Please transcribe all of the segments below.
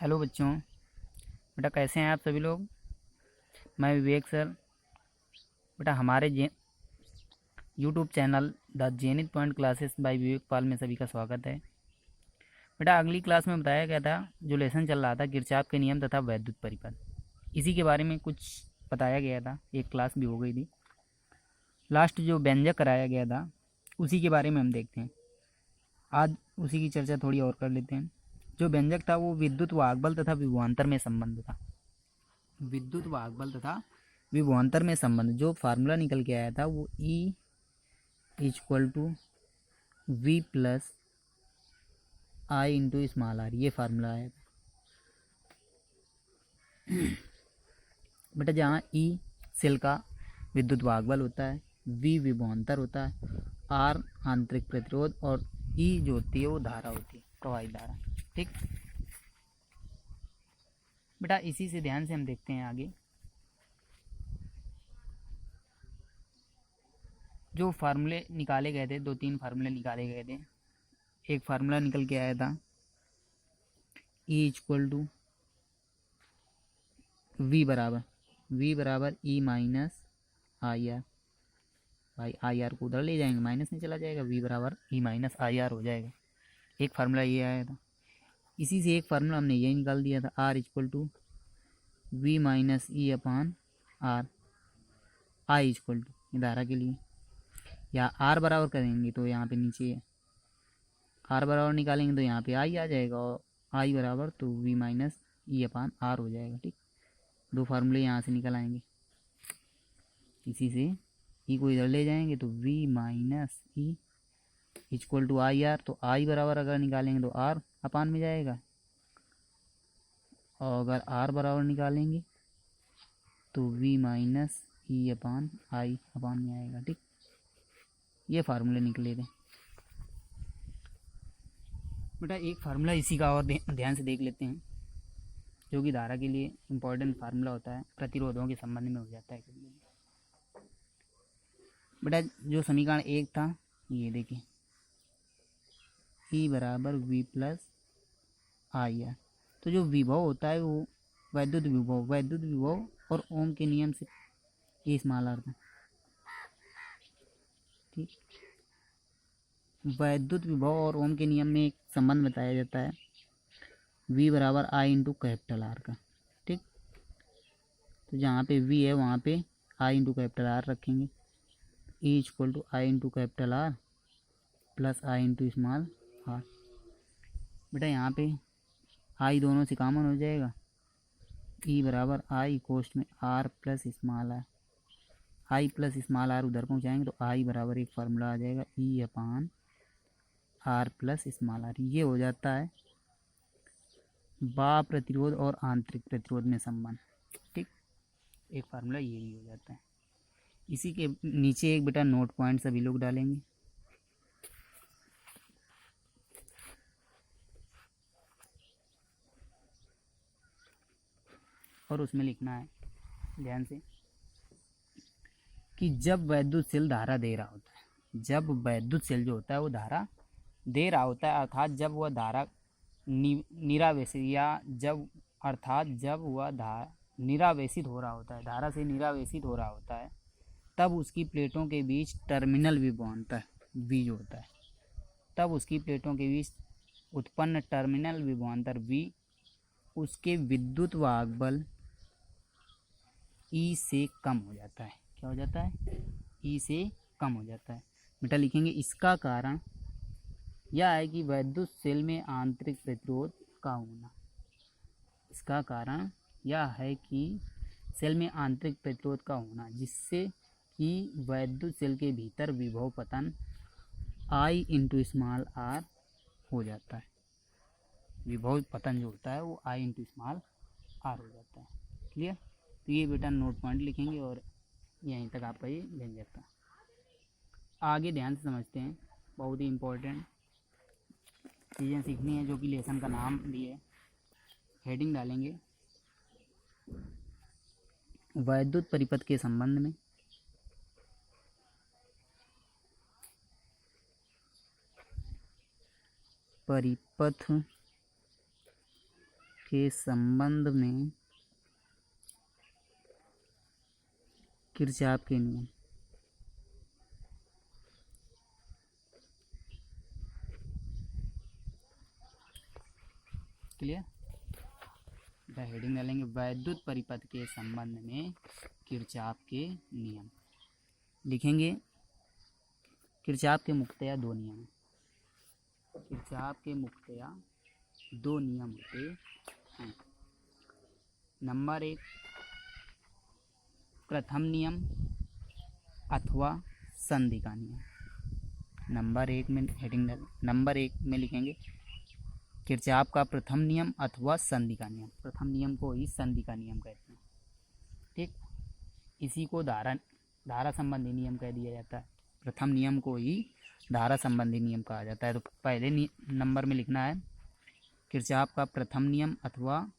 Hello बच्चों। बेटा कैसे हैं आप सभी लोग। मैं विवेक सर। बेटा हमारे YouTube channel the Zenith point classes by Vivek Pal में सभी का स्वागत है। बेटा अगली क्लास में बताया गया था, जो लेसन चल रहा था किरचॉफ के नियम तथा वैद्युत परिपथ, इसी के बारे में कुछ बताया गया था। एक क्लास भी हो गई थी। लास्ट जो व्यंजक कराया गया था उसी के बारे में हम देखते हैं। आज उसी की चर्चा थोड़ी और कर लेते हैं। जो व्यंजक था वो विद्युत वाहक बल तथा विभवांतर में संबंध था। विद्युत वाहक बल तथा विभवांतर में संबंध, जो फार्मूला निकल के आया था वो E equal to V plus I into small R, ये फार्मूला आया था। बेटा जहाँ E सेल का विद्युत वाहक बल होता है, V विभवांतर होता है, R आंतरिक प्रतिरोध और E जो होती है वो धारा होती है, प्रवाहित धारा। ठीक बेटा, इसी से ध्यान से हम देखते हैं आगे। जो फार्मूले निकाले गए थे, 2-3 फार्मूले निकाले गए थे। एक फार्मूला निकल के आया था E इक्वल टू V बराबर E माइनस आई आर। भाई आई आर को उधर ले जाएंगे, माइनस नहीं चला जाएगा, V बराबर E माइनस आई आर हो जाएगा। एक फार्मूला ये आया था। इसी से एक फार्मूला हमने ये निकाल दिया था, R equal to V minus E upon R. I equal to धारा के लिए, या R बराबर करेंगे तो यहाँ पे नीचे R बराबर निकालेंगे तो यहाँ पे I आ जाएगा, और I बराबर तो V minus E upon R हो जाएगा। ठीक, दो फार्मूले यहाँ से निकल आएंगे। इसी से E को इधर ले जाएंगे तो V minus E equal to I R. तो I बराबर अगर निकालेंगे तो R अपान में जाएगा, और अगर R बराबर निकालेंगे तो V माइनस ई अपान आई अपान में आएगा। ठीक, ये फार्मूले निकले थे। बेटा एक फार्मूला इसी का और ध्यान से देख लेते हैं, जो कि धारा के लिए इम्पोर्टेंट फार्मूला होता है, प्रतिरोधों के संबंध में हो जाता है कभी। बेटा जो समीकरण 1 था ये देखिए, E बराबर V प्लस आई आर। तो जो विभव होता है वो वैद्युत विभव और ओम के नियम से ये स्मॉल आर था। ठीक, वैद्युत विभव और ओम के नियम में एक संबंध बताया जाता है, V बराबर आई इंटू कैपिटल आर का। ठीक, तो जहाँ पे V है वहाँ पे आई इंटू कैपिटल आर रखेंगे। E equal to I into capital R plus I into small R. बेटा यहाँ पे आई दोनों से कॉमन हो जाएगा, E बराबर आई कोष्ट में R plus small R. I plus small R उधर पहुँचाएंगे तो आई बराबर एक फार्मूला आ जाएगा, E upon R plus small R. ये हो जाता है बाह्य प्रतिरोध और आंतरिक प्रतिरोध में संबंध। ठीक, एक फार्मूला ये भी हो जाता है। इसी के नीचे एक बेटा नोट पॉइंट सभी लोग डालेंगे। और उसमें लिखना है ध्यान से कि जब वैद्युत सेल धारा दे रहा होता है, जब वैद्युत सेल जो होता है वो धारा दे रहा होता है, अर्थात जब वह धारा निरावेशित, या जब अर्थात जब वह निरावेशित हो रहा होता है, धारा से निरावेशित हो रहा होता है, तब उसकी प्लेटों के बीच टर्मिनल विभवांतर V जो होता है, तब उसकी प्लेटों के बीच उत्पन्न टर्मिनल विभवांतर V उसके विद्युत वाहक बल E से कम हो जाता है। क्या हो जाता है? E से कम हो जाता है। बेटा लिखेंगे इसका कारण यह है कि वैद्युत सेल में आंतरिक प्रतिरोध का होना। इसका कारण यह है कि सेल में आंतरिक प्रतिरोध का होना, जिससे कि वैद्युत सेल के भीतर विभव पतन I इंटू स्मॉल आर हो जाता है। विभव पतन जो होता है वो I इंटू स्मॉल आर हो जाता है। क्लियर? तो ये बेटा नोट पॉइंट लिखेंगे और यहीं तक आपका ये व्यंजक था। आगे ध्यान से समझते हैं, बहुत ही इम्पोर्टेंट चीज़ें सीखनी है, जो कि लेसन का नाम भी है। हेडिंग डालेंगे वैद्युत परिपथ के संबंध में, परिपथ के संबंध में किरचॉफ के नियम। क्लियर। हेडिंग डालेंगे वैद्युत परिपथ के संबंध में किरचॉफ के नियम। लिखेंगे किरचॉफ के मुख्यतया दो नियम हैं। किरचॉफ के मुख्यतया दो नियम होते हैं। नंबर एक प्रथम नियम अथवा संधि का नियम। नंबर एक में हेडिंग नंबर एक में लिखेंगे किरचॉफ का प्रथम नियम अथवा संधि का नियम। प्रथम नियम को ही संधि का नियम कहते हैं। ठीक, इसी को धारा संबंधी नियम कह दिया जाता है। प्रथम नियम को ही धारा संबंधी नियम कहा जाता है। तो पहले नंबर में लिखना है किरचॉफ का प्रथम नियम अथवा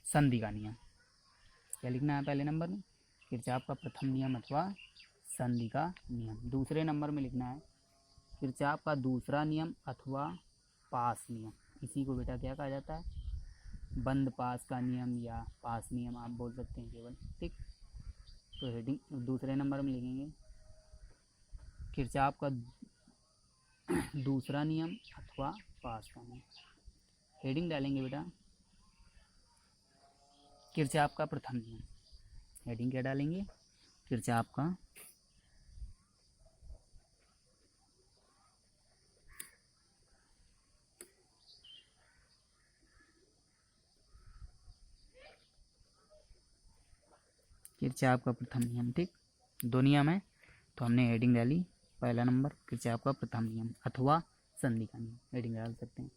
संधि का नियम। क्या लिखना है पहले नंबर में? किरचॉफ का प्रथम नियम अथवा संधि का नियम। दूसरे नंबर में लिखना है किरचॉफ का दूसरा नियम अथवा पास नियम। इसी को बेटा क्या कहा जाता है? बंद पास का नियम या पास नियम आप बोल सकते हैं केवल। ठीक, तो हेडिंग दूसरे नंबर में लिखेंगे किरचॉफ का दूसरा नियम अथवा पास का नियम। हेडिंग डालेंगे बेटा किरचॉफ का प्रथम नियम। हेडिंग क्या डालेंगे? किरचॉफ का प्रथम नियम। ठीक, दो नियम है तो हमने हेडिंग डाली पहला नंबर किरचॉफ का प्रथम नियम अथवा संधि का नियम। हेडिंग डाल सकते हैं।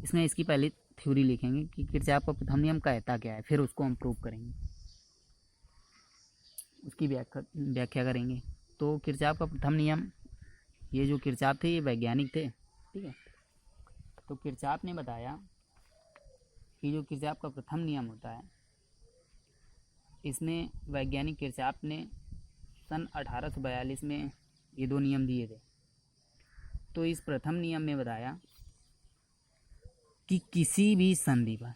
इसमें इसकी पहली थ्योरी लिखेंगे कि किरचॉफ का प्रथम नियम कहता क्या है, फिर उसको हम प्रूव करेंगे, उसकी व्याख्या करेंगे। तो किरचॉफ का प्रथम नियम, ये जो किरचॉफ थे ये वैज्ञानिक थे। ठीक है, तो किरचॉफ ने बताया कि जो किरचॉफ का प्रथम नियम होता है इसमें वैज्ञानिक किरचॉफ ने सन 1842 में ये दो नियम दिए थे। तो इस प्रथम नियम में बताया कि किसी भी संधि पर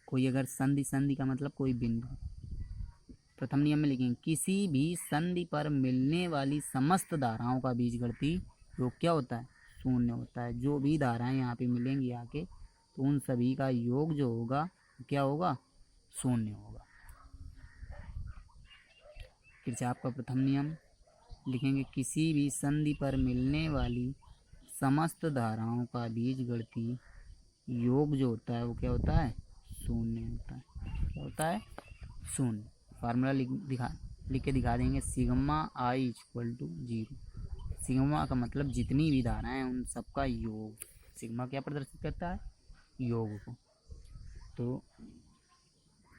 कोई अगर संधि का मतलब कोई बिंदु, प्रथम नियम में लिखेंगे किसी भी संधि पर मिलने वाली समस्त धाराओं का बीजगणितीय योग क्या होता है? शून्य होता है। जो भी धाराएं यहाँ पे मिलेंगी आके तो उन सभी का योग जो होगा क्या होगा? शून्य होगा। किरचॉफ का प्रथम नियम लिखेंगे किसी भी संधि पर मिलने वाली समस्त धाराओं का बीजगणितीय योग जो होता है वो क्या होता है? शून्य होता है। क्या होता है? शून्य। फार्मूला लिख के दिखा देंगे sigma I equal to 0। Sigma का मतलब जितनी भी धाराएं हैं उन सबका योग। सिग्मा क्या प्रदर्शित करता है? योग को। तो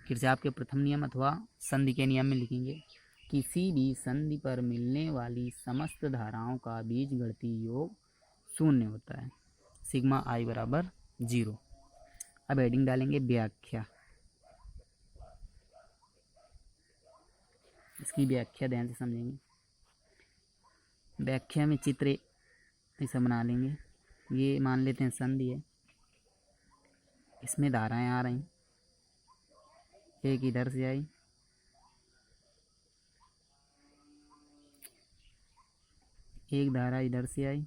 किरचॉफ के प्रथम नियम अथवा संधि के नियम में लिखेंगे किसी भी संधि पर मिलने वाली समस्त धाराओं का बीजगणितीय योग शून्य होता है। सिग्मा आई बराबर 0। अब हेडिंग डालेंगे व्याख्या। इसकी व्याख्या ध्यान से समझेंगे। व्याख्या में चित्र ऐसा बना लेंगे। ये मान लेते हैं संधि है, इसमें धाराएं आ रही, एक इधर से आई, एक धारा इधर से आई,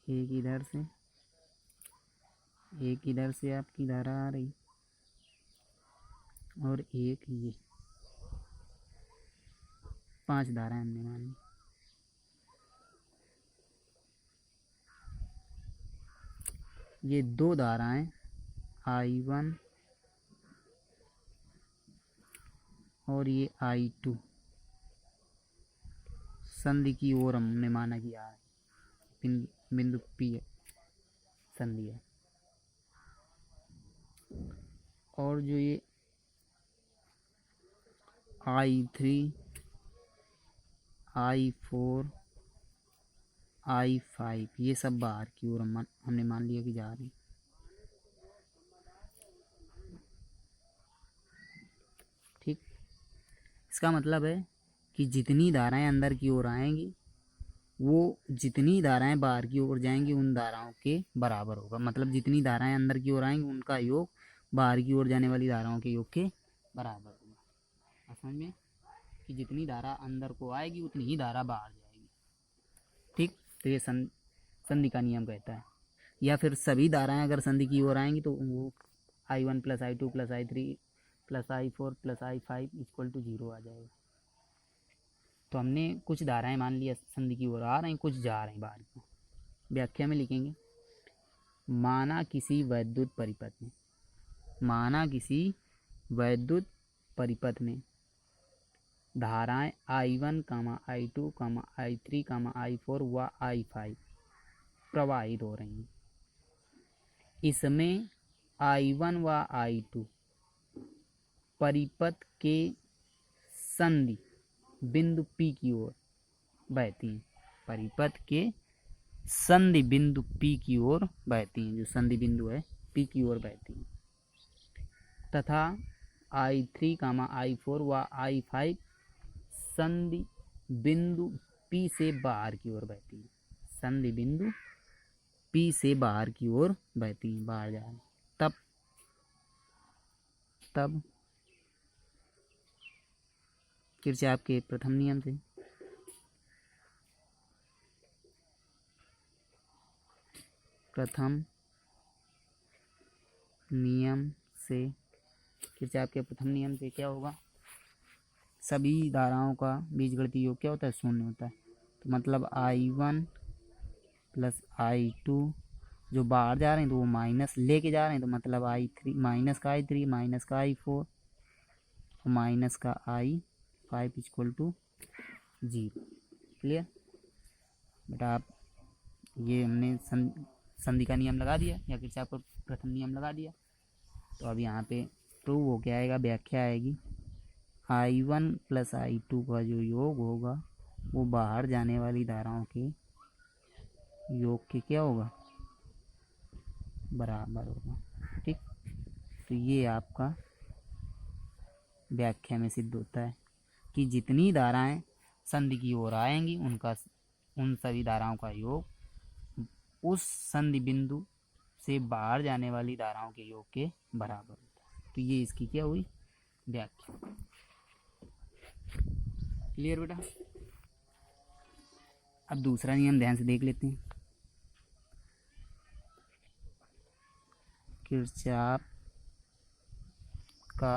एक इधर से, एक इधर से आपकी धारा आ रही और एक ये, 5 धाराएं हमने मान ली। ये दो धाराएं I1 और ये I2 संधि की ओर हमने माना कि आ बिंदु P है, संधि है। और जो ये I3 I4 I5 ये सब बाहर की ओर हमने मान लिया कि जा रही। ठीक, इसका मतलब है कि जितनी धाराएं अंदर की ओर आएंगी वो जितनी धाराएं बाहर की ओर जाएंगी उन धाराओं के बराबर होगा। मतलब जितनी धाराएं अंदर की ओर आएंगी उनका योग बाहर की ओर जाने वाली धाराओं के योग के बराबर होगा। समझ में कि जितनी धारा अंदर को आएगी उतनी ही धारा बाहर जाएगी। ठीक, तो ये संधि का नियम कहता है। या फिर सभी धाराएं अगर संधि की ओर आएंगी तो वो I1 + I2 + I3 + I4 + I5 = 0 आ जाएगा। तो हमने कुछ धाराएं मान लिया संधि की ओर आ रही हैं, कुछ जा रही हैं बाहर की। व्याख्या में लिखेंगे, माना किसी वैद्युत परिपथ में धाराएं I1, I2, I3, I4 व I5 प्रवाहित हो रही हैं। इसमें I1 व I2 परिपथ के संधि बिंदु P की ओर बहती हैं। परिपथ के संधि बिंदु P की ओर बहती हैं, जो संधि बिंदु है P की ओर बहती हैं। तथा I3, I4 व I5 संधि बिंदु P से बाहर की ओर बहती हैं। संधि बिंदु P से बाहर की ओर बहती हैं, बाहर जा रही। तब किरचॉफ के प्रथम नियम से किरचॉफ के प्रथम नियम से क्या होगा? सभी धाराओं का बीजगणितीय योग क्या होता है? शून्य होता है। तो मतलब I1 + I2 जो बाहर जा रहे हैं तो वो माइनस लेके जा रहे हैं, तो मतलब I3 माइनस का I3 माइनस का I4 और माइनस का I5 = 0। क्लियर बेटा? आप ये हमने संधि का नियम लगा दिया या किरचॉफ का प्रथम नियम लगा दिया। तो अब यहाँ पे प्रूव हो क्या आएगा? व्याख्या आएगी, I1 + I2 का जो योग होगा वो बाहर जाने वाली धाराओं के योग के क्या होगा? बराबर होगा। ठीक, तो ये आपका व्याख्या में सिद्ध होता है कि जितनी धाराएं संधि की ओर आएंगी उन सभी धाराओं का योग उस संधि बिंदु से बाहर जाने वाली धाराओं के योग के बराबर होता है। तो ये इसकी क्या हुई? व्याख्या। क्लियर बेटा? अब दूसरा नियम ध्यान से देख लेते हैं। किरचॉफ का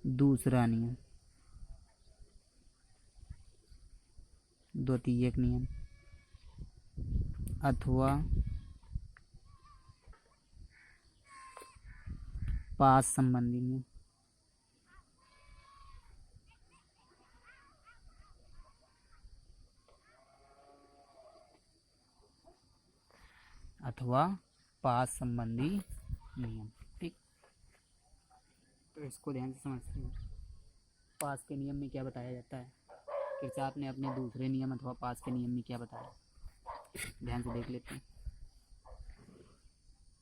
दूसरा नियम, द्वितीयक नियम अथवा पास संबंधी नियम। अथवा पास संबंधी नियम। ठीक, तो इसको ध्यान से समझते हैं। पास के नियम में क्या बताया जाता है? किरचॉफ ने अपने दूसरे नियम अथवा पास के नियम में क्या बताया? ध्यान से देख लेते हैं।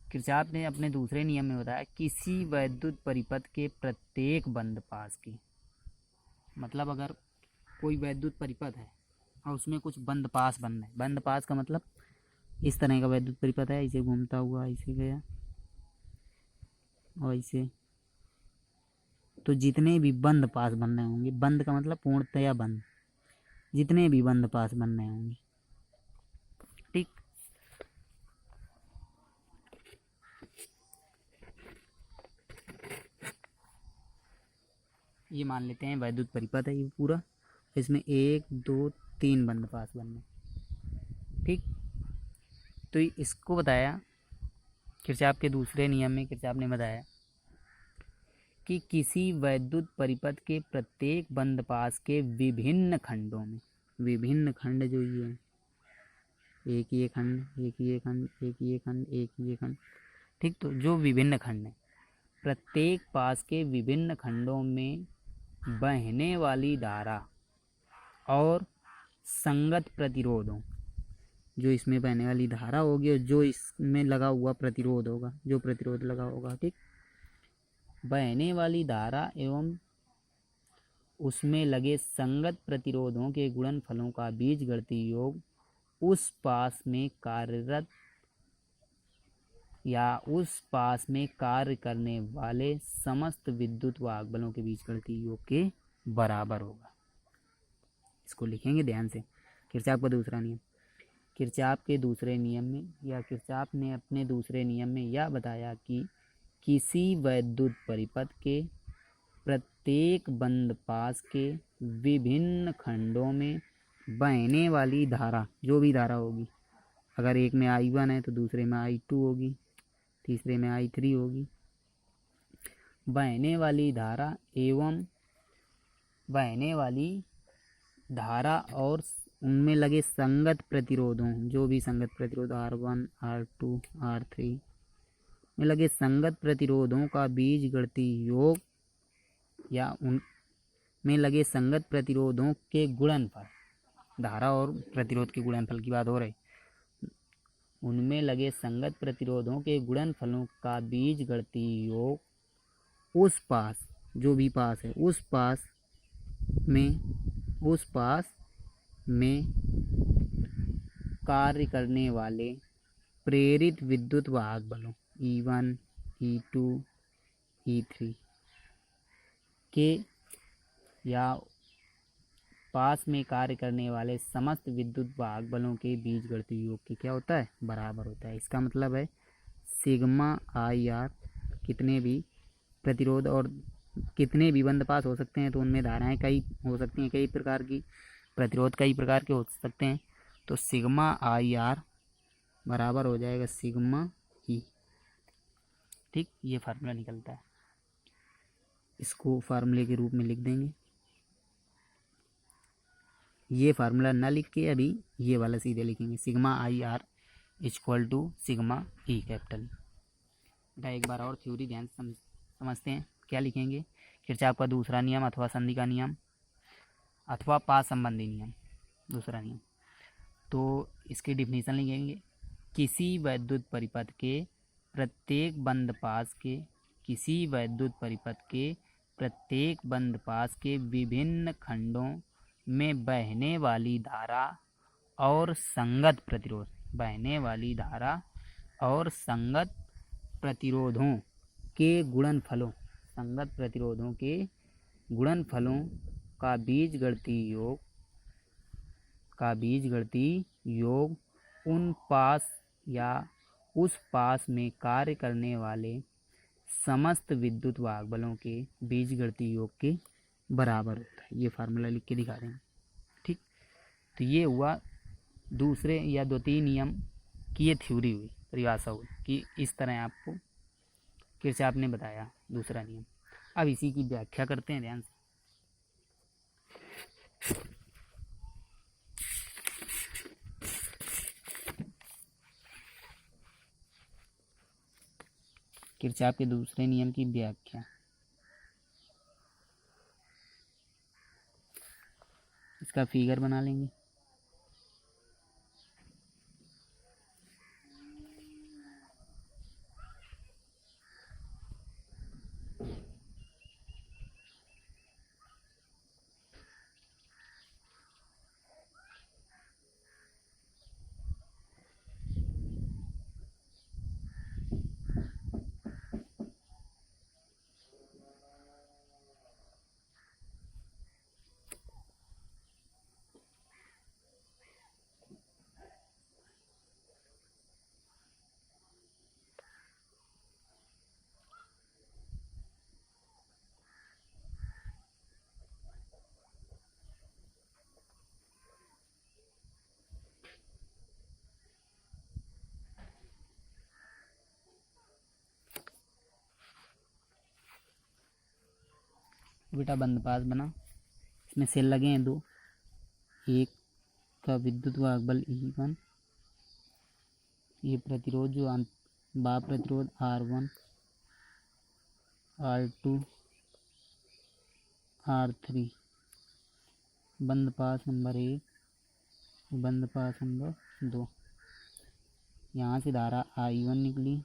किरचॉफ ने अपने दूसरे नियम में बताया, किसी वैद्युत परिपथ के प्रत्येक बंद पास की, मतलब अगर कोई वैद्युत परिपथ है और उसमें कुछ बंद पास बनना है। बंद पास का मतलब इस तरह का वैद्युत परिपथ है, इसे घूमता हुआ ऐसे गया और इसे, तो जितने भी बंद पास बन रहे होंगे, बंद का मतलब पूर्णतया बंद, जितने भी बंद पास बन रहे होंगे, ठीक, ये मान लेते हैं वैद्युत परिपथ है ये पूरा, इसमें 1 2 3 बंद पास बनने। ठीक, तो इसको बताया किरचॉफ के दूसरे नियम में। किरचॉफ ने बताया कि किसी वैद्युत परिपथ के प्रत्येक बंद पास के विभिन्न खंडों में, विभिन्न खंड जो ये हैं, एक ये खंड, एक ये खंड, एक ये खंड, एक ये खंड, ठीक, तो जो विभिन्न खंड हैं, प्रत्येक पास के विभिन्न खंडों में बहने वाली धारा और संगत प्रतिरोधों, जो इसमें बहने वाली धारा होगी और जो इसमें लगा हुआ प्रतिरोध होगा, जो प्रतिरोध लगा होगा, ठीक, बहने वाली धारा एवं उसमें लगे संगत प्रतिरोधों के गुणनफलों का बीजगणितीय योग उस पास में कार्यरत या उस पास में कार्य करने वाले समस्त विद्युत वाहक बलों के बीजगणितीय योग के बराबर होगा। इसको लिखेंगे ध्यान से। किरचॉफ का दूसरा नियम। किरचॉफ के दूसरे नियम में या किरचॉफ ने अपने दूसरे नियम में यह बताया कि किसी वैद्युत परिपथ के प्रत्येक बंद पास के विभिन्न खंडों में बहने वाली धारा, जो भी धारा होगी, अगर एक में I1 है तो दूसरे में I2 होगी, तीसरे में I3 होगी, बहने वाली धारा एवं बहने वाली धारा और उनमें लगे संगत प्रतिरोधों, जो भी संगत प्रतिरोध R1, R2, R3 में लगे संगत प्रतिरोधों का बीजगणितीय योग या उनमें लगे संगत प्रतिरोधों के गुणनफल, धारा और प्रतिरोध के गुणनफल की बात हो रही, उनमें लगे संगत प्रतिरोधों के गुणनफलों का बीजगणितीय योग उस पास, जो भी पास है, उस पास में कार्य करने वाले प्रेरित विद्युत वाहक बलों E1, E2, E3 के या पास में कार्य करने वाले समस्त विद्युत वाहक बलों के बीजगणितीय योग के क्या होता है, बराबर होता है। इसका मतलब है सिग्मा IR कितने भी प्रतिरोध और कितने भी बंद पास हो सकते हैं, तो उनमें धाराएं कई हो सकती हैं, कई प्रकार की, प्रतिरोध कई प्रकार के हो सकते हैं, तो सिग्मा IR बराबर हो जाएगा सिग्मा E। ठीक, ये फार्मूला निकलता है। इसको फार्मूले के रूप में लिख देंगे। ये फार्मूला ना लिख के अभी ये वाला सीधे लिखेंगे, sigma IR equal to sigma E capital. बेटा एक बार और थ्योरी ध्यान से समझते हैं। क्या लिखेंगे? किरचॉफ का दूसरा नियम अथवा संधि का नियम अथवा पास संबंधी नियम, दूसरा नियम। तो इसकी डिफिनीशन लिखेंगे, किसी वैद्युत परिपथ के प्रत्येक बंद पास के, किसी वैद्युत परिपथ के प्रत्येक बंद पास के विभिन्न खंडों में बहने वाली धारा और संगत प्रतिरोध, बहने वाली धारा और संगत प्रतिरोधों के गुणनफलों, संगत प्रतिरोधों के गुणनफलों का बीजगणितीय योग उन पास या उस पास में कार्य करने वाले समस्त विद्युत वाहक बलों के बीजगणितीय योग के बराबर होता है। ये फार्मूला लिख के दिखा देंगे। ठीक, तो ये हुआ दूसरे या दो तीन नियम की ये थ्योरी हुई, परिभाषा हुई कि इस तरह आपको किरचॉफ ने बताया दूसरा नियम। अब इसी की व्याख्या करते हैं ध्यान से। किरचॉफ के दूसरे नियम की व्याख्या, इसका फिगर बना लेंगे। बेटा बंद पास बना, इसमें सेल लगे हैं दो, एक का विद्युत वाहक बल E1, ये प्रतिरोध जो बाह्य प्रतिरोध R1, R2, R3, बंद पास नंबर 1, बंद पास नंबर 2। यहाँ से धारा I1 निकली,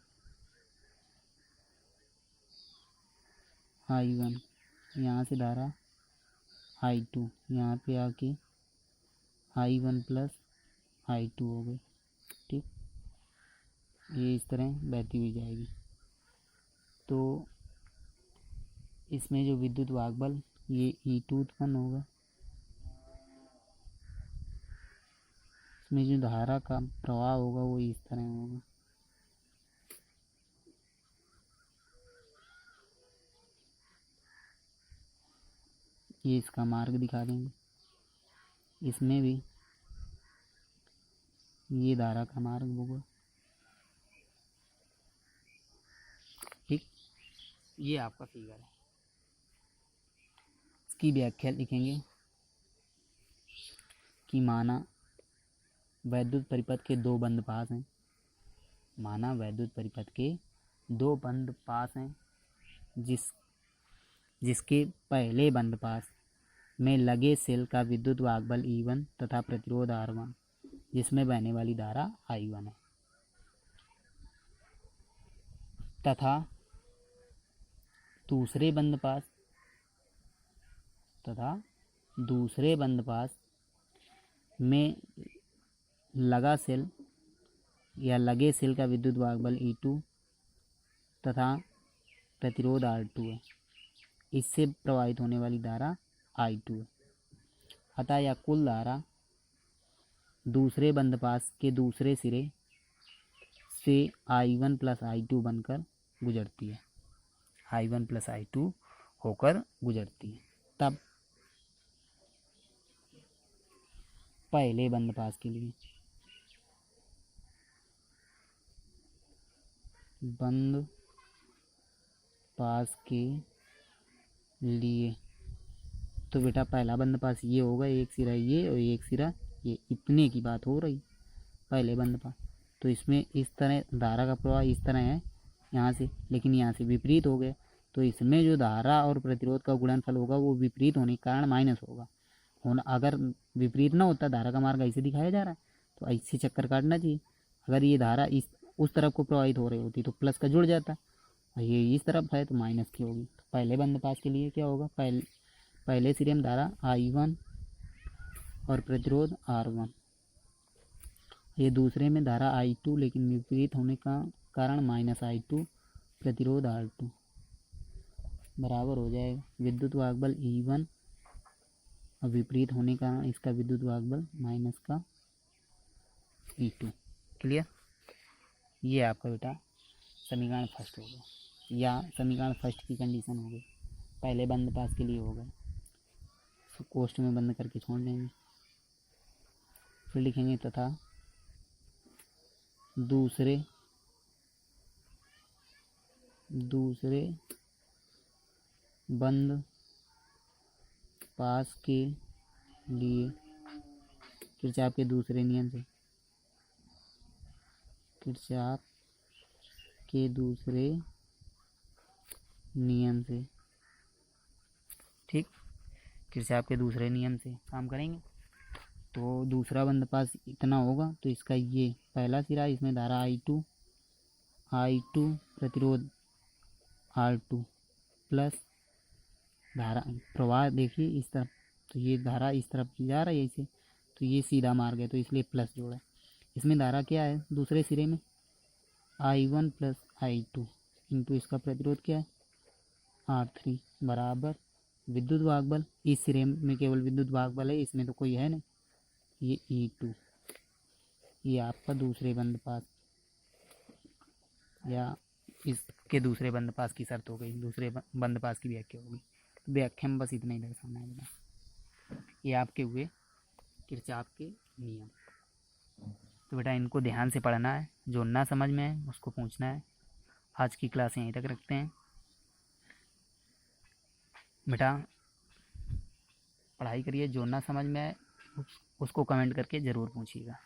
I1, यहाँ से धारा I2 यहाँ पे आके I1 प्लस I2 हो गई। ठीक, ये इस तरह बहती हुई जाएगी। तो इसमें जो विद्युत वाहक ये E2 उत्पन्न होगा। इसमें जो धारा का प्रवाह होगा वो इस तरह होगा। ये इसका मार्ग दिखा देंगे। इसमें भी ये धारा का मार्ग होगा। ठीक, ये आपका फिगर है। इसकी व्याख्या लिखेंगे कि माना वैद्युत परिपथ के दो बंद पास हैं। माना वैद्युत परिपथ के दो बंद पास हैं, जिसके पहले बंद पास में लगे सेल का विद्युत वाहक बल E1 तथा प्रतिरोध R1, जिसमें बहने वाली धारा I1 है, तथा दूसरे बंद पास में लगा सेल या लगे सेल का विद्युत वाहक बल E2 तथा प्रतिरोध R2 है। इससे प्रवाहित होने वाली धारा I2 है। अतः यह कुल धारा दूसरे बंद पास के दूसरे सिरे से I1 प्लस I2 बनकर गुजरती है। I1 प्लस I2 होकर गुजरती है। तब पहले बंद पास के लिए तो बेटा पहला बंद पास ये होगा, एक सिरा ये और एक सिरा ये, इतने की बात हो रही पहले बंद पास। तो इसमें इस तरह धारा का प्रवाह इस तरह है यहाँ से, लेकिन यहाँ से विपरीत हो गया। तो इसमें जो धारा और प्रतिरोध का गुणनफल होगा वो विपरीत होने के कारण माइनस होगा। अगर विपरीत ना होता, धारा का मार्ग ऐसे दिखाया जा रहा है तो ऐसे चक्कर काटना चाहिए। अगर ये धारा उस तरफ को प्रवाहित हो रही होती तो प्लस का जुड़ जाता, और ये इस तरफ है तो माइनस की होगी। तो पहले बंद पास के लिए क्या होगा, पहले सिरे में धारा I1 और प्रतिरोध R1, ये दूसरे में धारा I2 लेकिन विपरीत होने का कारण माइनस I2 प्रतिरोध R2 बराबर हो जाएगा विद्युत वाहक बल E1 और विपरीत होने का कारण इसका विद्युत वाहक बल माइनस का E2। क्लियर? ये आपका बेटा समीकरण फर्स्ट हो गया, या समीकरण फर्स्ट की कंडीशन हो गई। पहले बंद पास के लिए हो गए, तो कोष्ठ में बंद करके छोड़ देंगे। फिर लिखेंगे तथा दूसरे बंद पास के लिए किरचॉफ के दूसरे नियम से ठीक, किरचॉफ के दूसरे नियम से काम करेंगे। तो दूसरा बंद पास इतना होगा, तो इसका ये पहला सिरा, इसमें धारा I2 प्रतिरोध R2 प्लस धारा प्रवाह देखिए इस तरफ, तो ये धारा इस तरफ की जा रही है इसे, तो ये सीधा मार्ग है तो इसलिए प्लस जोड़ा है। इसमें धारा क्या है दूसरे सिरे में I1 प्लस I2 इंटू इसका प्रतिरोध क्या है R3 बराबर विद्युत वाहक बल। इस सिरे में केवल विद्युत वाहक बल है, इसमें तो कोई है नहीं, ये E2। ये आपका दूसरे बंद पास या इसके दूसरे बंद पास की शर्त हो गई, दूसरे बंद पास की व्याख्या होगी। तो व्याख्या में बस इतना ही दर्शाना है बेटा। ये आपके हुए किरचॉफ के नियम। तो बेटा इनको ध्यान से पढ़ना है, जो ना समझ में है उसको पूछना है। आज की क्लास यहीं तक रखते हैं बेटा, पढ़ाई करिए, जो ना समझ में आए उसको कमेंट करके ज़रूर पूछिएगा।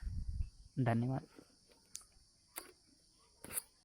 धन्यवाद।